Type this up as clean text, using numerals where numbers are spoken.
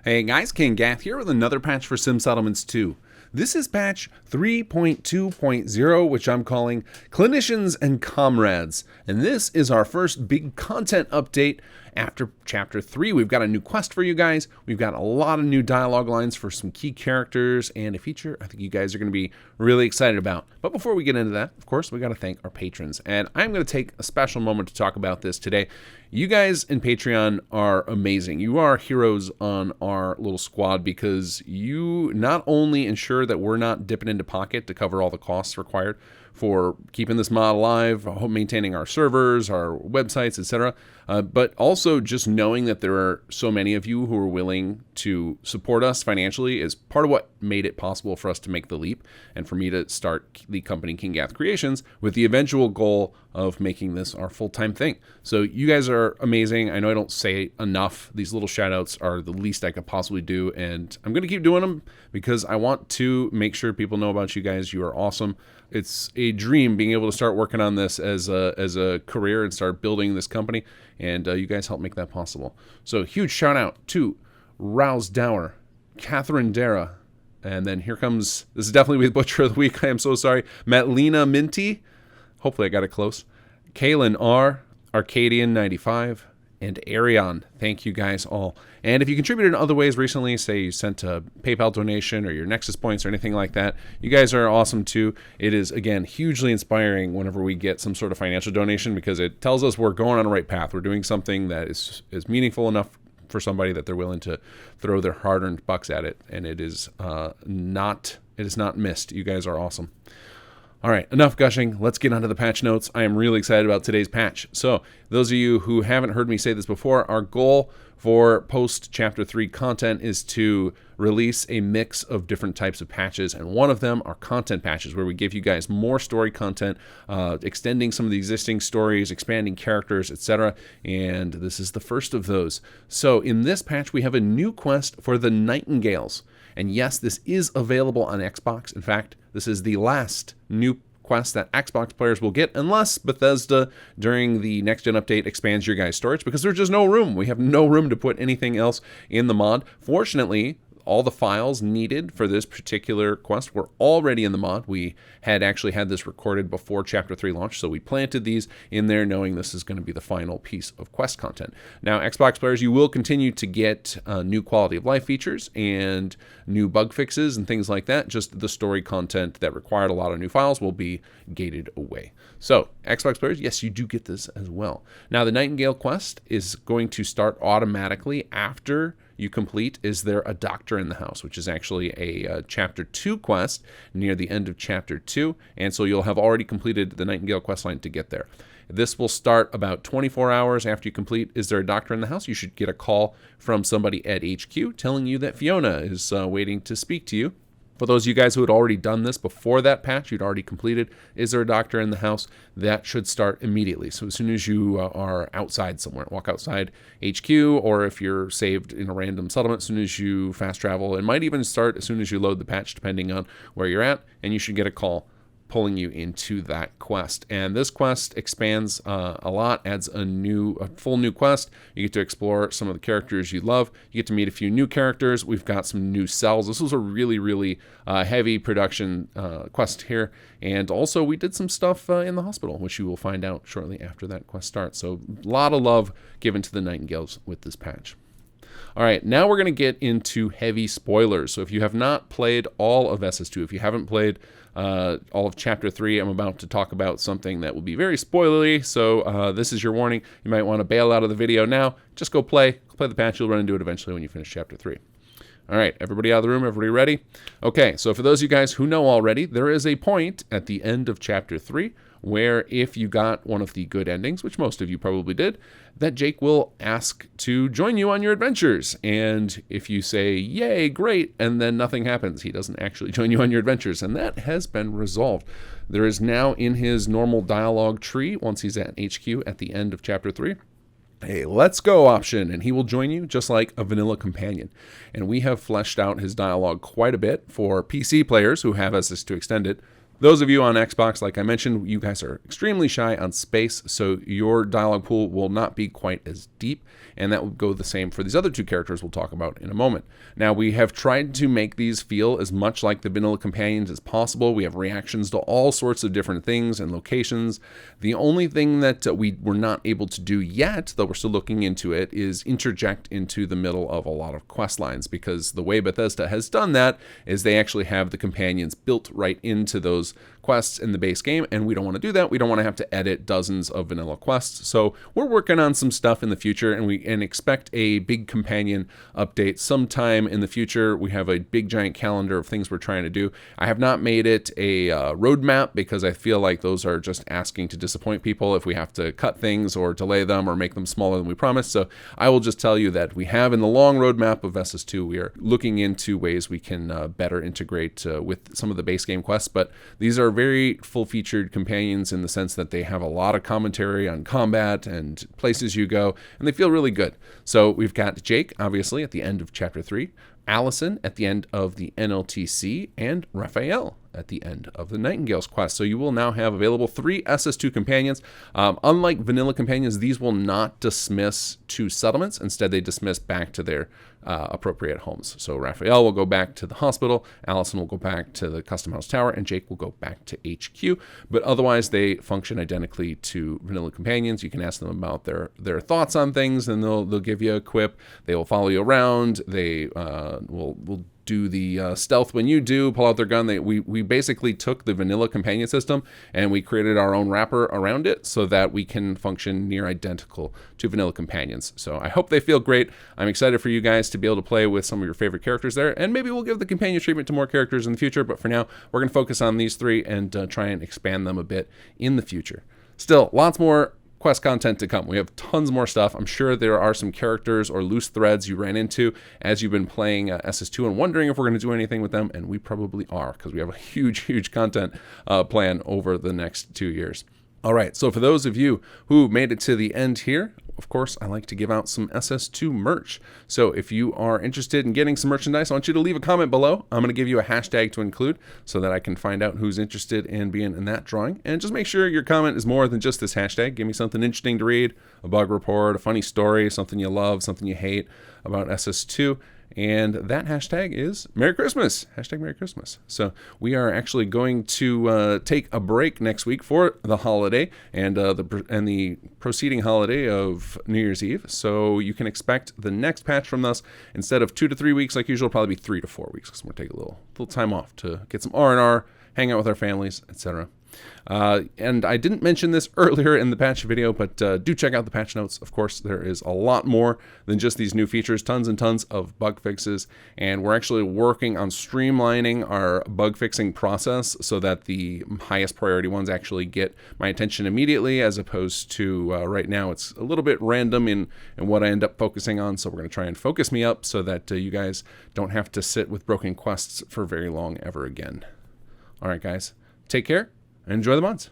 Hey guys, kinggath here with another patch for Sim Settlements 2. This is patch 3.2.0, which I'm calling Clinicians and Comrades. And this is our first big content update after Chapter 3. We've got a new quest for you guys. We've got a lot of new dialogue lines for some key characters and a feature I think you guys are going to be really excited about. But before we get into that, of course, we got to thank our patrons. And I'm going to take a special moment to talk about this today. You guys in Patreon are amazing. You are heroes on our little squad because you not only ensure that we're not dipping into pocket to cover all the costs required for keeping this mod alive, maintaining our servers, our websites, etc., but also just knowing that there are so many of you who are willing to support us financially is part of what made it possible for us to make the leap and for me to start the company Kinggath Creations with the eventual goal of making this our full-time thing. So you guys are amazing. I know I don't say enough. These little shout-outs are the least I could possibly do, and I'm going to keep doing them because I want to make sure people know about you guys. You are awesome. It's a dream being able to start working on this as a career and start building this company, and you guys help make that possible. So huge shout-out to Rouse Dower, Catherine Dara, and then here comes, this is definitely the Butcher of the Week. I am so sorry. Matlina Minty. Hopefully I got it close. Kaylin R, Arcadian95, and Arion. Thank you guys all. And if you contributed in other ways recently, say you sent a PayPal donation or your Nexus points or anything like that, you guys are awesome too. It is, again, hugely inspiring whenever we get some sort of financial donation because it tells us we're going on the right path. We're doing something that is meaningful enough for somebody that they're willing to throw their hard-earned bucks at it, and it is not missed. You guys are awesome. All right, enough gushing. Let's get onto the patch notes. I am really excited about today's patch. So, those of you who haven't heard me say this before, our goal for post-Chapter 3 content is to release a mix of different types of patches, and one of them are content patches, where we give you guys more story content, extending some of the existing stories, expanding characters, etc., and this is the first of those. So, in this patch, we have a new quest for the Nightingales. And yes, this is available on Xbox. In fact, this is the last new quest that Xbox players will get unless Bethesda, during the next-gen update, expands your guys' storage because there's just no room. We have no room to put anything else in the mod. Fortunately, all the files needed for this particular quest were already in the mod. We had actually had this recorded before Chapter 3 launched, so we planted these in there knowing this is going to be the final piece of quest content. Now, Xbox players, you will continue to get new quality of life features and new bug fixes and things like that. Just the story content that required a lot of new files will be gated away. So, Xbox players, yes, you do get this as well. Now, the Nightingale quest is going to start automatically after you complete Is There a Doctor in the House, which is actually a Chapter 2 quest near the end of Chapter 2, and so you'll have already completed the Nightingale questline to get there. This will start about 24 hours after you complete Is There a Doctor in the House. You should get a call from somebody at HQ telling you that Fiona is waiting to speak to you. For those of you guys who had already done this before that patch, you'd already completed Is There a Doctor in the House, that should start immediately. So as soon as you are outside somewhere, walk outside HQ, or if you're saved in a random settlement, as soon as you fast travel, it might even start as soon as you load the patch, depending on where you're at, and you should get a call pulling you into that quest. And this quest expands a lot, adds a full new quest. You get to explore some of the characters you love. You get to meet a few new characters. We've got some new cells. This was a really, really heavy production quest here. And also we did some stuff in the hospital, which you will find out shortly after that quest starts. So a lot of love given to the Nightingales with this patch. All right, now we're going to get into heavy spoilers. So if you have not played all of SS2, if you haven't played all of Chapter 3, I'm about to talk about something that will be very spoilery, so this is your warning. You might want to bail out of the video now. Just go play the patch. You'll run into it eventually when you finish Chapter 3. All right, everybody out of the room, everybody ready? Okay, so for those of you guys who know already, there is a point at the end of Chapter 3 where if you got one of the good endings, which most of you probably did, that Jake will ask to join you on your adventures. And if you say, yay, great, and then nothing happens, he doesn't actually join you on your adventures. And that has been resolved. There is now in his normal dialogue tree, once he's at HQ at the end of Chapter 3, a let's go option, and he will join you just like a vanilla companion. And we have fleshed out his dialogue quite a bit for PC players who have access to Extended. Those of you on Xbox, like I mentioned, you guys are extremely shy on space, so your dialogue pool will not be quite as deep, and that will go the same for these other two characters we'll talk about in a moment. Now, we have tried to make these feel as much like the vanilla companions as possible. We have reactions to all sorts of different things and locations. The only thing that we were not able to do yet, though we're still looking into it, is interject into the middle of a lot of quest lines, because the way Bethesda has done that is they actually have the companions built right into those quests in the base game, and we don't want to do that. We don't want to have to edit dozens of vanilla quests. So we're working on some stuff in the future, and expect a big companion update sometime in the future. We have a big giant calendar of things we're trying to do. I have not made it a roadmap, because I feel like those are just asking to disappoint people if we have to cut things or delay them or make them smaller than we promised. So I will just tell you that we have in the long roadmap of SS2, we are looking into ways we can better integrate with some of the base game quests, but these are very full-featured companions in the sense that they have a lot of commentary on combat and places you go, and they feel really good. So we've got Jake, obviously, at the end of Chapter 3, Allison at the end of the NLTC, and Raphael at the end of the Nightingale's quest. So you will now have available 3 SS2 companions. Unlike vanilla companions, these will not dismiss to settlements. Instead, they dismiss back to their appropriate homes. So Raphael will go back to the hospital, Allison will go back to the Custom House Tower, and Jake will go back to HQ. But otherwise, they function identically to vanilla companions. You can ask them about their thoughts on things, and they'll give you a quip. They will follow you around. They will do the stealth when you do, pull out their gun. We basically took the vanilla companion system and we created our own wrapper around it so that we can function near identical to vanilla companions. So I hope they feel great. I'm excited for you guys to be able to play with some of your favorite characters there, and maybe we'll give the companion treatment to more characters in the future, but for now, we're going to focus on these 3 and try and expand them a bit in the future. Still, lots more quest content to come. We have tons more stuff. I'm sure there are some characters or loose threads you ran into as you've been playing SS2 and wondering if we're going to do anything with them, and we probably are, because we have a huge content plan over the next 2 years. All right, so for those of you who made it to the end here, of course, I like to give out some SS2 merch. So if you are interested in getting some merchandise, I want you to leave a comment below. I'm going to give you a hashtag to include so that I can find out who's interested in being in that drawing. And just make sure your comment is more than just this hashtag. Give me something interesting to read, a bug report, a funny story, something you love, something you hate about SS2. And that hashtag is Merry Christmas. Hashtag Merry Christmas. So we are actually going to take a break next week for the holiday and the preceding holiday of New Year's Eve. So you can expect the next patch from us, instead of 2 to 3 weeks like usual, probably be 3 to 4 weeks, because we're going to take a little time off to get some R&R, hang out with our families, etc. And I didn't mention this earlier in the patch video, but do check out the patch notes. Of course, there is a lot more than just these new features, tons and tons of bug fixes, and we're actually working on streamlining our bug fixing process so that the highest priority ones actually get my attention immediately, as opposed to right now it's a little bit random in what I end up focusing on. So we're going to try and focus me up so that you guys don't have to sit with broken quests for very long ever again. All right, guys, take care. Enjoy the mods.